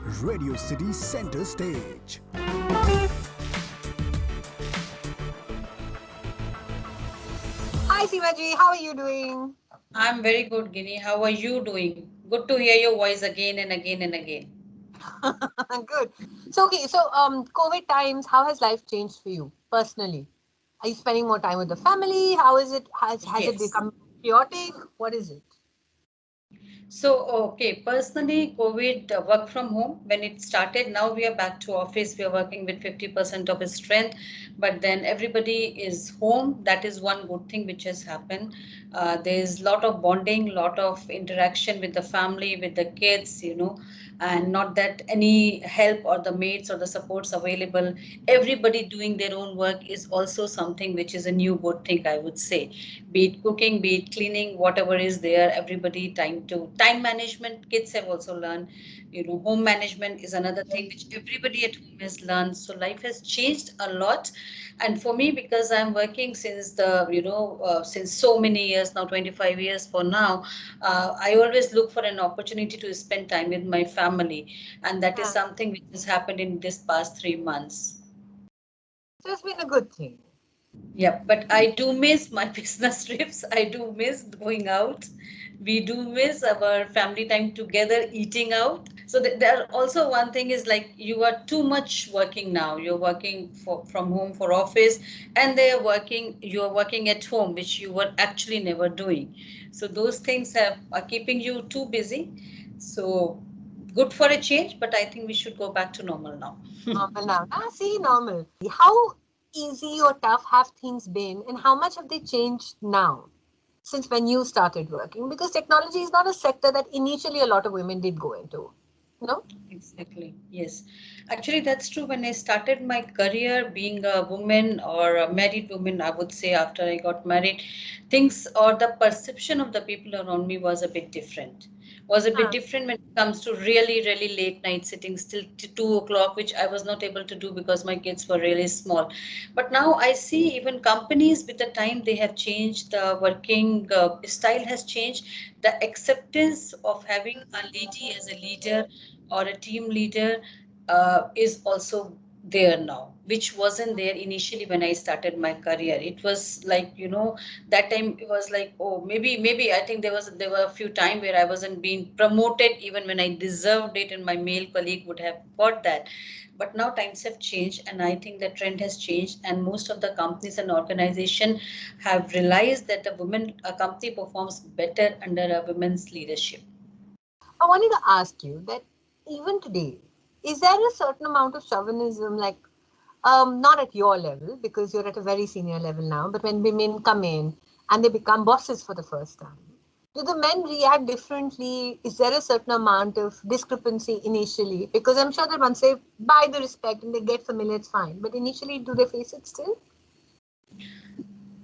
Radio City Center Stage. Hi Sivaji, how are you doing? I'm very good, Guinea. How are you doing? Good to hear your voice again and again and again. Good. So COVID times, how has life changed for you personally? Are you spending more time with the family? How is it? Has it Yes. become chaotic? What is it? So, okay, personally, COVID work from home, when it started, now we are back to office. We are working with 50% of its strength, but then everybody is home. That is one good thing which has happened. There's lot of bonding, lot of interaction with the family, with the kids, and not that any help or the mates or the supports available. Everybody doing their own work is also something which is a new good thing, I would say. Be it cooking, be it cleaning, whatever is there, everybody time management. Kids have also learned, home management is another thing which everybody at home has learned. So life has changed a lot. And for me, because I'm working since since so many years now, 25 years for now, I always look for an opportunity to spend time with my family, and that is Yeah. something which has happened in this past 3 months. So it's been a good thing. Yeah, but I do miss my business trips. I do miss going out. We do miss our family time together, eating out. So there also one thing is like you are too much working now. You're working from home for office, and they are working. You are working at home, which you were actually never doing. So those things are keeping you too busy. So good for a change, but I think we should go back to normal now. Normal now. Ah, see, normal. How easy or tough have things been, and how much have they changed now since when you started working? Because technology is not a sector that initially a lot of women did go into. No? Exactly. Yes. Actually, that's true. When I started my career being a woman or a married woman, I would say after I got married, things or the perception of the people around me was a bit different. Was a bit Huh. different when it comes to really, really late night sitting still 2 o'clock, which I was not able to do because my kids were really small. But now I see even companies with the time they have changed, the working style has changed, the acceptance of having a lady as a leader or a team leader is also there now, which wasn't there initially when I started my career. It was like, that time it was like, oh, maybe I think there were a few times where I wasn't being promoted even when I deserved it, and my male colleague would have got that. But now times have changed, and I think the trend has changed, and most of the companies and organization have realized that a company performs better under a women's leadership. I wanted to ask you that even today, is there a certain amount of chauvinism, like not at your level because you're at a very senior level now, but when women come in and they become bosses for the first time, do the men react differently? Is there a certain amount of discrepancy initially? Because I'm sure that once they buy the respect and they get familiar, it's fine. But initially, do they face it still?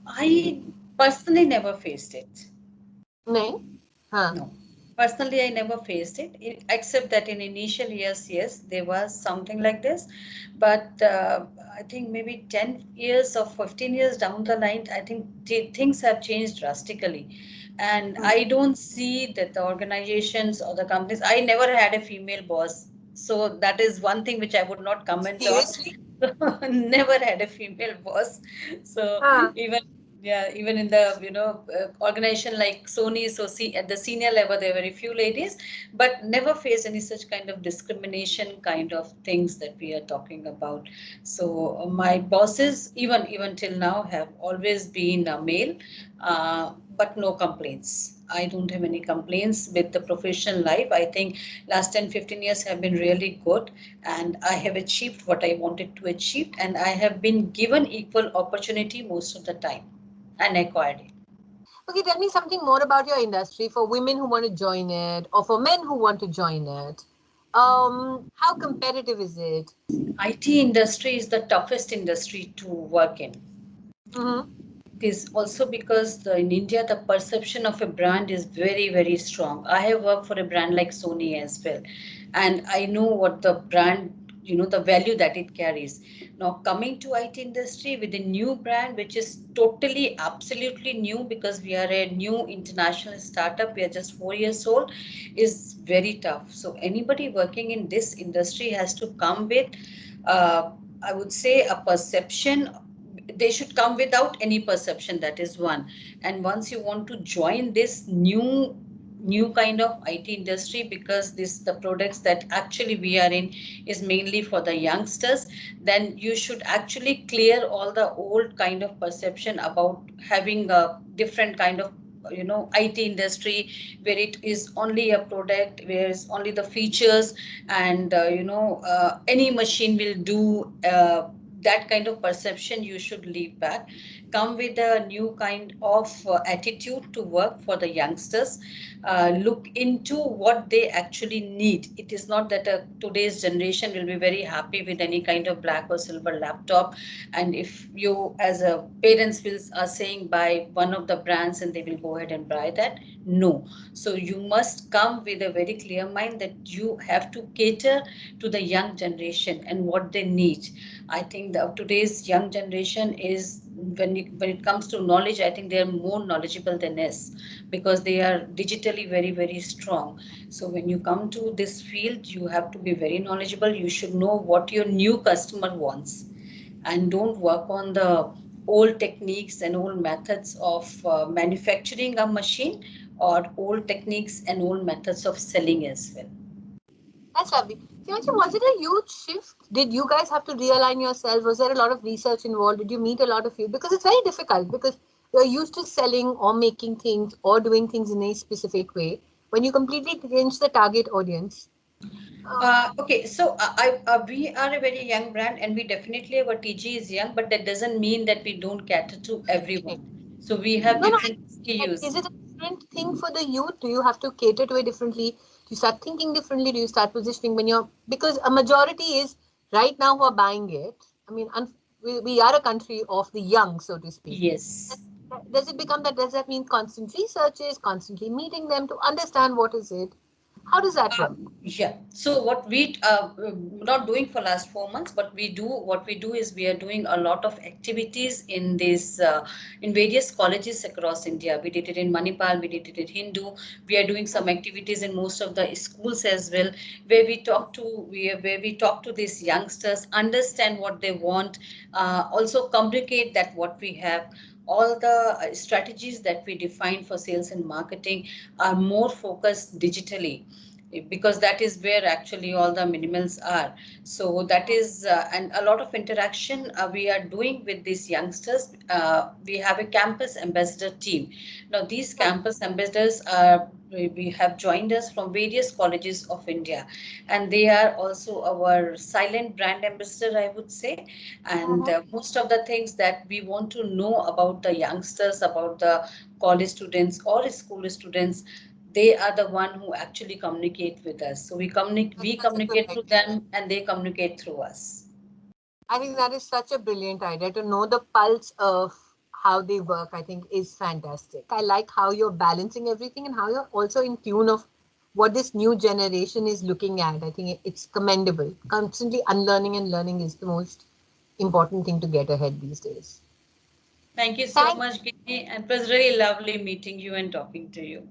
I personally never faced it. No. Huh. No. Personally, I never faced it, except that in initial years, yes, there was something like this. But I think maybe 10 years or 15 years down the line, I think things have changed drastically. And I don't see that the organizations or the companies, I never had a female boss. So that is one thing which I would not comment on. Seriously? Never had a female boss. So Huh. even yeah, even in the organization like Sony, so at the senior level there were very few ladies, but never faced any such kind of discrimination kind of things that we are talking about. So my bosses, even till now, have always been a male, but no complaints. I don't have any complaints with the professional life. I think last 10, 15 years have been really good, and I have achieved what I wanted to achieve, and I have been given equal opportunity most of the time and acquired it. Okay, tell me something more about your industry for women who want to join it or for men who want to join it. How competitive is it? IT industry is the toughest industry to work in. Mm-hmm. It is also because in India the perception of a brand is very, very strong. I have worked for a brand like Sony as well, and I know what the brand the value that it carries. Now coming to IT industry with a new brand, which is totally absolutely new, because we are a new international startup, we are just 4 years old, is very tough. So anybody working in this industry has to come with, I would say, a perception. They should come without any perception, that is one. And once you want to join this new kind of IT industry, because this the products that actually we are in is mainly for the youngsters, then you should actually clear all the old kind of perception about having a different kind of IT industry, where it is only a product, where it's only the features, and any machine will do. That kind of perception you should leave back. Come with a new kind of attitude to work for the youngsters. Look into what they actually need. It is not that today's generation will be very happy with any kind of black or silver laptop, and if you as a parents will are saying buy one of the brands and they will go ahead and buy that. No. So you must come with a very clear mind that you have to cater to the young generation and what they need. I think today's young generation is, when it comes to knowledge, I think they are more knowledgeable than us, because they are digitally very very strong. So when you come to this field, you have to be very knowledgeable. You should know what your new customer wants, and don't work on the old techniques and old methods of manufacturing a machine, or old techniques and old methods of selling as well. That's lovely. Shivanshi, was it a huge shift? Did you guys have to realign yourself? Was there a lot of research involved? Did you meet a lot of you? Because it's very difficult, because you're used to selling or making things or doing things in a specific way. When you completely change the target audience. Okay, so we are a very young brand, and we definitely, our TG is young, but that doesn't mean that we don't cater to everyone. So we have No, no. different Like, SKUs. is it a different thing for the youth? Do you have to cater to it differently? Do you start thinking differently? Do you start positioning when you're, because a majority is right now who are buying it? I mean, we are a country of the young, so to speak. Yes. Does it become that? Does that mean constant researches, constantly meeting them to understand what is it? How does that work? Yeah. So what we not doing for last 4 months, but what we do is we are doing a lot of activities in this in various colleges across India. We did it in Manipal, we did it in Hindu. We are doing some activities in most of the schools as well, where we talk to these youngsters, understand what they want, also communicate that what we have. All the strategies that we define for sales and marketing are more focused digitally, because that is where actually all the minimals are. So that is and a lot of interaction we are doing with these youngsters. We have a campus ambassador team. Now these campus ambassadors are, we have joined us from various colleges of India, and they are also our silent brand ambassador, I would say. And most of the things that we want to know about the youngsters, about the college students or school students, they are the one who actually communicate with us. So we That's such a good communicate to idea. them, and they communicate through us. I think that is such a brilliant idea to know the pulse of how they work. I think is fantastic. I like how you're balancing everything and how you're also in tune of what this new generation is looking at. I think it's commendable. Constantly unlearning and learning is the most important thing to get ahead these days. Thank you so Thank much, Gini, and it was really lovely meeting you and talking to you.